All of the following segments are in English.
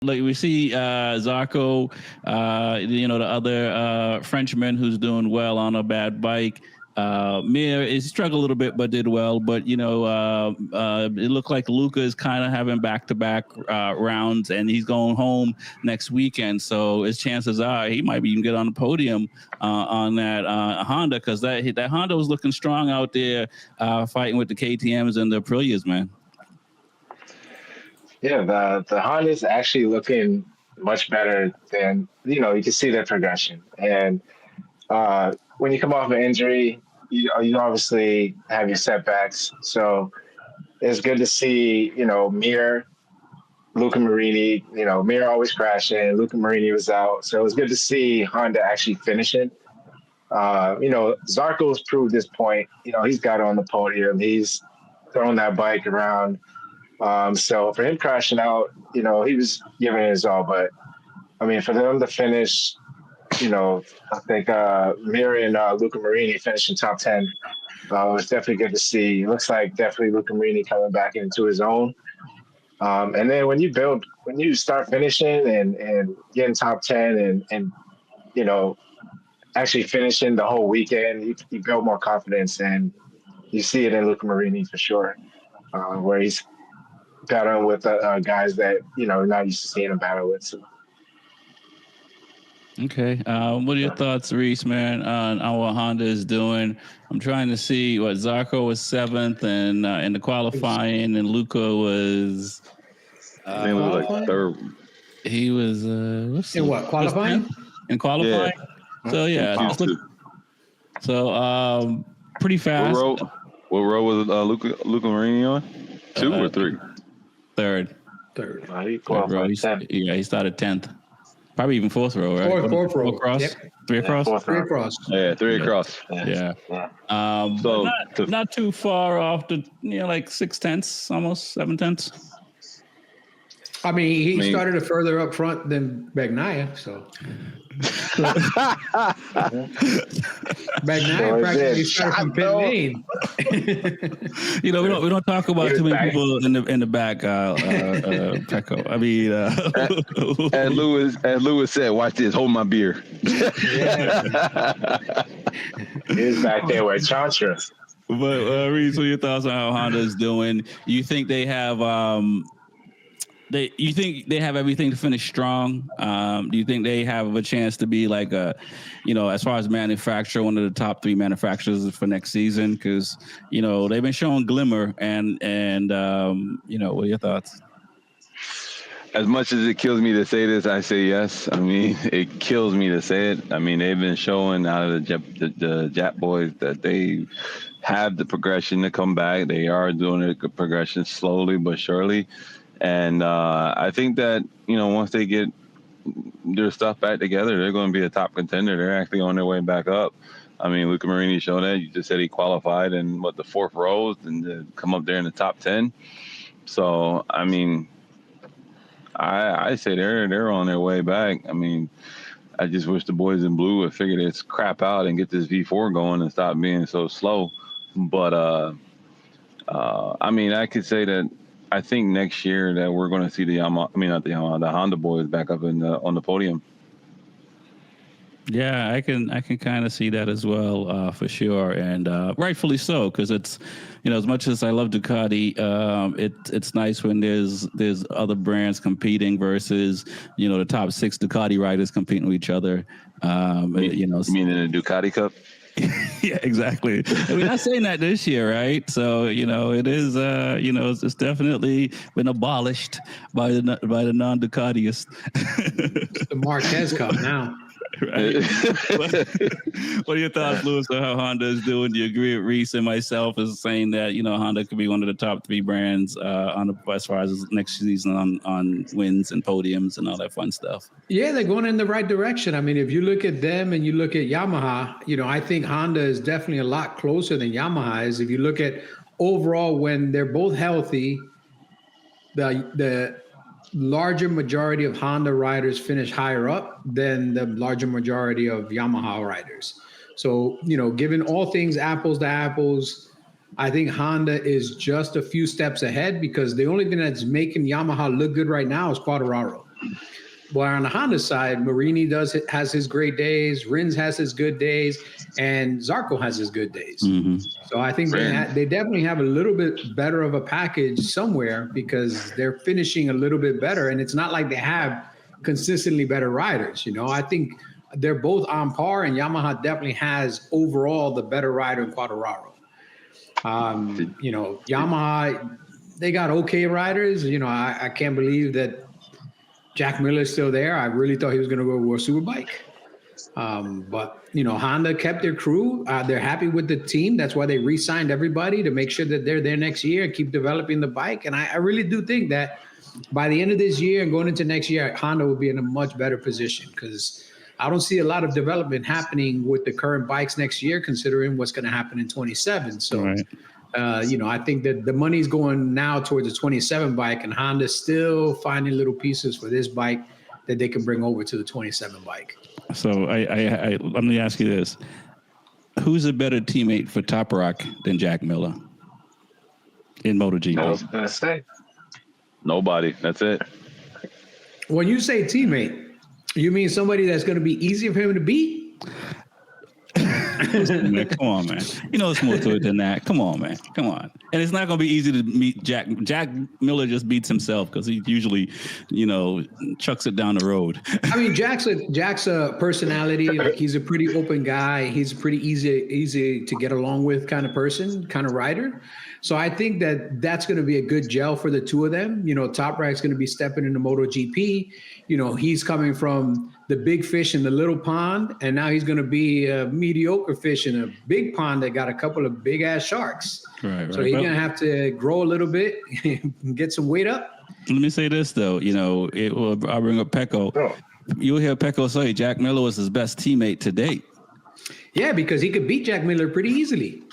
like we see Zarco, the other Frenchman who's doing well on a bad bike. Mir is struggled a little bit, but did well. But it looked like Luca is kind of having back-to-back rounds, and he's going home next weekend. So his chances are he might even get on the podium on that Honda, because that Honda was looking strong out there, fighting with the KTM's and the Aprilias, man. Yeah, the Honda's actually looking much better than you can see their progression. And when you come off an injury, you obviously have your setbacks. So it's good to see, Mir, Luca Marini, Mir always crashing, Luca Marini was out. So it was good to see Honda actually finishing. Zarco's proved this point. He's got on the podium. He's thrown that bike around. So for him crashing out, he was giving it his all. But, I mean, for them to finish, I think Mir and Luca Marini finishing top 10. It was definitely good to see. It looks like definitely Luca Marini coming back into his own. And then when you start finishing and getting top 10 and actually finishing the whole weekend, you build more confidence, and you see it in Luca Marini for sure, where he's battling with guys that, not used to seeing him battle with. So. Okay. What are your thoughts, Reese, man, on what Honda is doing? I'm trying to see what Zarco was 7th and in the qualifying, and Luca was like 3rd. He was in what, qualifying? In qualifying. Yeah. So yeah. So pretty fast. What row was Luca Marini on? 2 or 3? Third. He qualified 10th. Yeah, he started 10th. Probably even 4th row, right? Fourth row. 4 across? Yep. 3 across? 3 across. Yeah, 3 across. Yeah. So not too far off the, like 6/10, almost 7/10. I mean, he started it further up front than Bagnaia, so. Bagnaia practically started from pit lane. We don't talk about too many people in the back, Pecco. I mean, as Lewis said, watch this, hold my beer. He's back there with Chantra. But Reese, what are your thoughts on how Honda is doing? You think they have you think they have everything to finish strong? Do you think they have a chance to be like as far as manufacturer, one of the top 3 manufacturers for next season? Because they've been showing glimmer, and what are your thoughts? As much as it kills me to say this, I say yes. I mean, it kills me to say it. I mean, they've been showing out of the Jap boys that they have the progression to come back. They are doing a progression slowly but surely. And I think that, once they get their stuff back together, they're going to be a top contender. They're actually on their way back up. I mean, Luca Marini showed that. You just said he qualified in, the 4th row and to come up there in the top 10. So, I mean, I say they're on their way back. I mean, I just wish the boys in blue would figure this crap out and get this V4 going and stop being so slow. But, I mean, I could say that I think next year that we're going to see the Honda boys back up on the podium. Yeah, I can kind of see that as well, for sure, and rightfully so, because it's as much as I love Ducati, it's nice when there's other brands competing versus the top 6 Ducati riders competing with each other. You mean in the Ducati Cup? Yeah, exactly. We're not saying that this year, right? So it is it's definitely been abolished by the non-Ducatiists. It's the Marquez Cup now. Right. What are your thoughts, Lewis, on how Honda is doing? Do you agree with Reese and myself as saying that Honda could be one of the top 3 brands as far as next season on wins and podiums and all that fun stuff? Yeah, they're going in the right direction. I mean, if you look at them and you look at Yamaha, I think Honda is definitely a lot closer than Yamaha is. If you look at overall, when they're both healthy, the larger majority of Honda riders finish higher up than the larger majority of Yamaha riders. So, given all things apples to apples, I think Honda is just a few steps ahead, because the only thing that's making Yamaha look good right now is Quartararo. Well, on the Honda side, Marini has his great days, Rins has his good days, and Zarco has his good days. Mm-hmm. So I think they definitely have a little bit better of a package somewhere because they're finishing a little bit better, and it's not like they have consistently better riders. I think they're both on par, and Yamaha definitely has overall the better rider in Quartararo. Yamaha, they got okay riders. I can't believe that Jack Miller's still there. I really thought he was going to go World Superbike. But Honda kept their crew. They're happy with the team. That's why they re-signed everybody to make sure that they're there next year and keep developing the bike. And I really do think that by the end of this year and going into next year, Honda will be in a much better position because I don't see a lot of development happening with the current bikes next year, considering what's going to happen in 27. So, right. I think that the money's going now towards the 27 bike, and Honda's still finding little pieces for this bike that they can bring over to the 27 bike. So I let me ask you this: who's a better teammate for Top Rock than Jack Miller in MotoGP? I was gonna say nobody. That's it. When you say teammate, you mean somebody that's going to be easier for him to beat? Man, come on, man. It's more to it than that. Come on, man. Come on. And it's not going to be easy to meet Jack. Jack Miller just beats himself because he usually, chucks it down the road. I mean, Jack's a personality. Like, he's a pretty open guy. He's a pretty easy to get along with kind of person, kind of rider. So I think that's going to be a good gel for the two of them. Top Rack's going to be stepping into MotoGP. He's coming from the big fish in the little pond, and now he's going to be a mediocre fish in a big pond that got a couple of big ass sharks. Right. So he's going to have to grow a little bit, get some weight up. Let me say this though, I'll bring up Pecco. Oh. You'll hear Pecco say Jack Miller was his best teammate to date. Yeah, because he could beat Jack Miller pretty easily.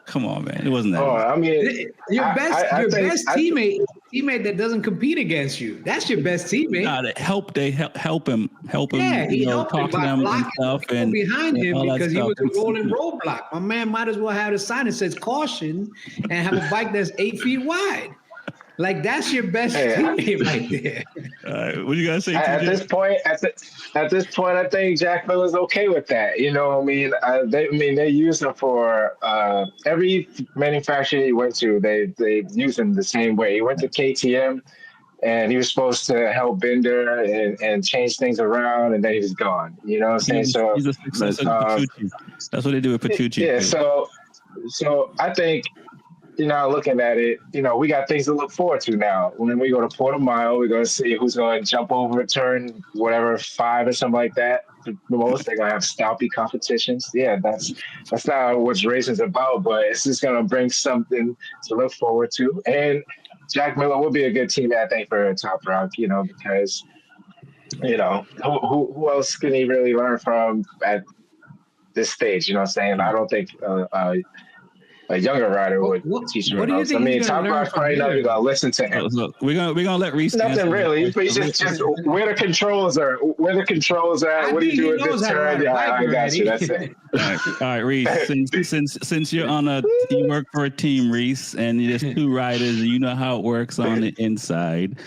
Come on, man. It wasn't that. Oh, I mean, your best teammate that doesn't compete against you. That's your best teammate. They help him. Yeah, he helped talk to them and stuff, and behind him because he was a rolling roadblock. My man might as well have a sign that says caution and have a bike that's 8 feet wide. Like, that's your best teammate right there. What do you guys say? At this point, I think Jack Miller's okay with that. They use him for every manufacturer he went to. They use him the same way. He went to KTM, and he was supposed to help Binder and change things around, and then he was gone. You know what I'm saying? He's a successor to Petrucci. That's what they do with Petrucci. Yeah. So I think. Looking at it, we got things to look forward to now. When we go to Portimao, we're going to see who's going to jump over turn, 5 or something like that. The most they're going to have stoppy competitions. Yeah, that's not what racing's about, but it's just going to bring something to look forward to. And Jack Miller would be a good team, I think, for Top Rock, because, who else can he really learn from at this stage? You know what I'm saying? I don't think a younger rider would teach him. What do you think? Top Rock's probably not even gonna listen to him. Look, we're gonna let Reese. Nothing really. But just where the controls are. Where the controls are. What do you do with this turn? Yeah, I got you. That's it. All right, Reese. Since you're you work for a team, Reese, and there's two riders, and you know how it works on the inside.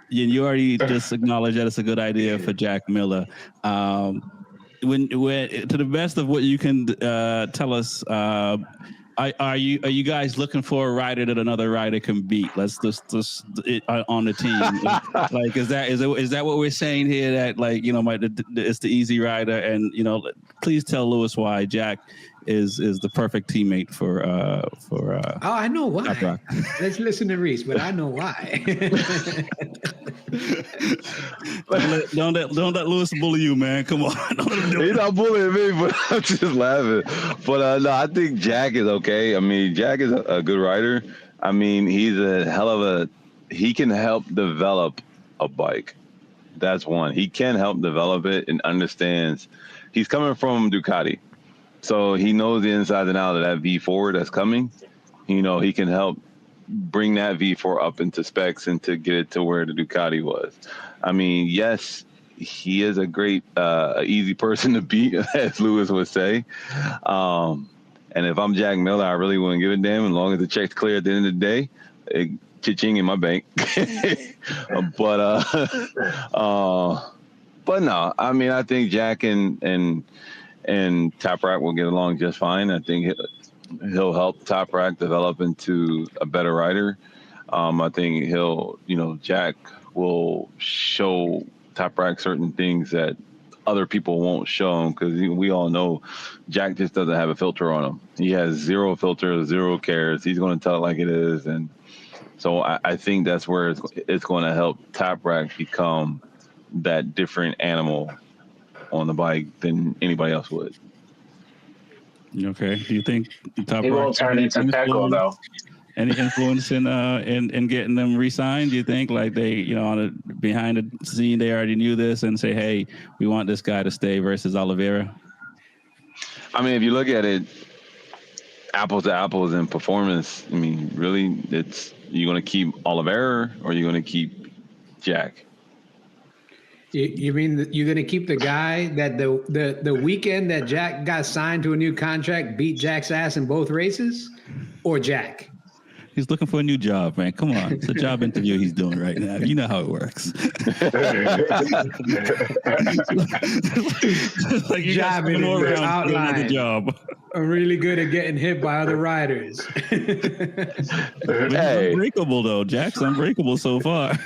You already just acknowledged that it's a good idea for Jack Miller. When to the best of what you can tell us, are you guys looking for a rider that another rider can beat? Let's just on the team. Like, is that what we're saying here? That it's the easy rider, and please tell Lewis why Jack is the perfect teammate for. I know why. Let's listen to Reese, but I know why. Don't let Lewis bully you, man. Come on. He's not bullying me, but I'm just laughing. But no, I think Jack is okay. I mean, Jack is a good rider. I mean, he's a hell of he can help develop a bike. That's one. He can help develop it and understands. He's coming from Ducati. So he knows the inside and out of that V4 that's coming. He can help bring that V4 up into specs and to get it to where the Ducati was. I mean, yes, he is a great, easy person to beat, as Lewis would say. And if I'm Jack Miller, I really wouldn't give a damn as long as the check's clear at the end of the day. cha-ching in my bank. But no, I mean, I think Jack and Top Rack will get along just fine. I think he'll help Top Rack develop into a better rider. I think Jack will show Top Rack certain things that other people won't show him, because we all know Jack just doesn't have a filter on him. He has zero filter, zero cares. He's going to tell it like it is. And so I think that's where it's going to help Top Rack become that different animal on the bike than anybody else would. Okay. Do you think Top He Rack won't turn into Pecco, though. Any influence in getting them re-signed? Do you think, like, they, behind the scene, they already knew this and say, hey, we want this guy to stay versus Oliveira? I mean, if you look at it, apples to apples in performance, I mean, really, you going to keep Oliveira or you going to keep Jack? You mean you're going to keep the guy that the weekend that Jack got signed to a new contract beat Jack's ass in both races, or Jack? He's looking for a new job, man. Come on. It's a job interview he's doing right now. You know how it works. Like, you got more around another job. I'm really good at getting hit by other riders. Hey. Unbreakable, though. Jack's unbreakable so far.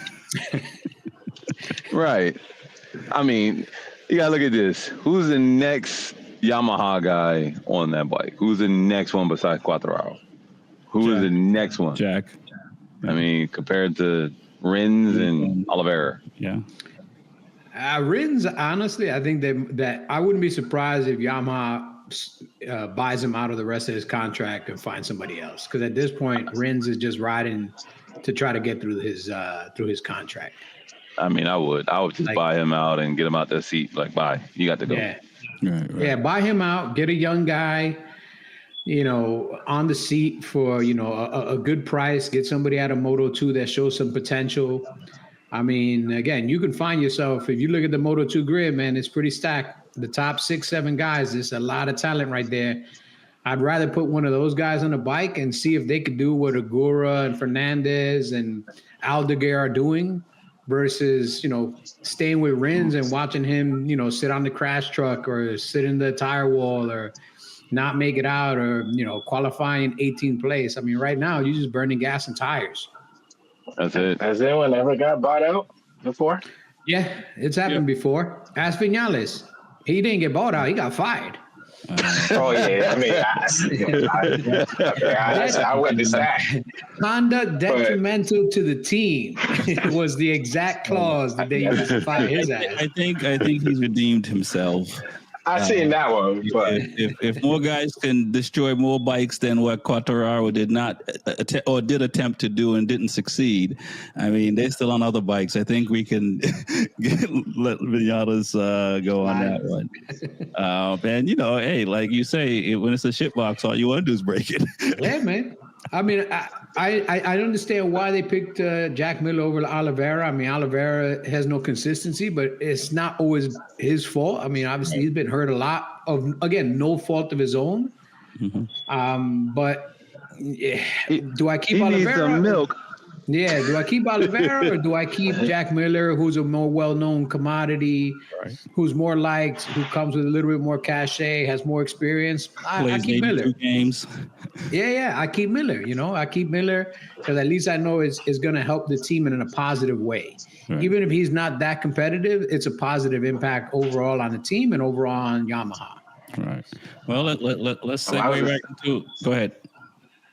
Right. I mean, you got to look at this. Who's the next Yamaha guy on that bike? Who's the next one besides Quartararo? Who is the next one? Jack. I mean, compared to Rins and Oliveira. Yeah. Rins, honestly, I think that I wouldn't be surprised if Yamaha buys him out of the rest of his contract and finds somebody else. Because at this point, Rins is just riding to try to get through his contract. I mean, I would just buy him out and get him out the seat. Like, bye, you got to go. Yeah. Right. Yeah, buy him out, get a young guy, on the seat for, a good price, get somebody out of Moto2 that shows some potential. I mean, again, you can find yourself, if you look at the Moto2 grid, man, it's pretty stacked. The top 6-7 guys, there's a lot of talent right there. I'd rather put one of those guys on a bike and see if they could do what Agura and Fernandez and Aldeguer are doing versus, staying with Rins and watching him, sit on the crash truck or sit in the tire wall or not make it out or, qualifying 18th place. I mean, right now, you're just burning gas and tires. That's it. Has anyone ever got bought out before? Yeah, it's happened before. Ask Vinales. He didn't get bought out. He got fired. Oh, yeah. I mean, I witnessed that. Conduct detrimental to the team was the exact clause that they used to fire his ass. I think he's redeemed himself. I've seen that one, but if more guys can destroy more bikes than what Quartararo did attempt to do and didn't succeed, I mean, they're still on other bikes. I think we can let Vinales go on that one. And hey, like you say, when it's a shit box, all you want to do is break it. Yeah, man. I mean, I understand why they picked Jack Miller over Oliveira. I mean, Oliveira has no consistency, but it's not always his fault. I mean, obviously he's been hurt a lot of, again, no fault of his own. Mm-hmm. But do I keep Oliveira? Needs some milk. Yeah, do I keep Oliveira or do I keep Jack Miller, who's a more well-known commodity, who's more liked, who comes with a little bit more cachet, has more experience? I keep Miller. Games. Yeah, I keep Miller. I keep Miller because at least I know it's going to help the team in a positive way. Right. Even if he's not that competitive, it's a positive impact overall on the team and overall on Yamaha. Right. Well, let's segue right into. Go ahead.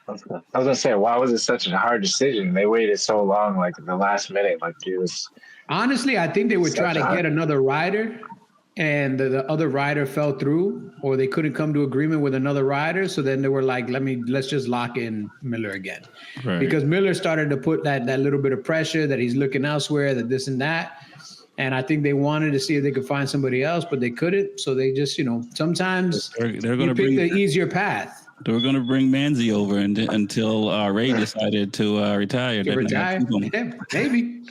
I was gonna say, why was it such a hard decision? They waited so long, like the last minute, like it was. Honestly, I think they were trying to get another rider, and the other rider fell through, or they couldn't come to agreement with another rider. So then they were like, let's just lock in Miller again, right. Because Miller started to put that little bit of pressure that he's looking elsewhere, that this and that. And I think they wanted to see if they could find somebody else, but they couldn't. So they just, sometimes they're going to pick the easier path. They were going to bring Manzi over until Ray decided to retire. Yeah, maybe.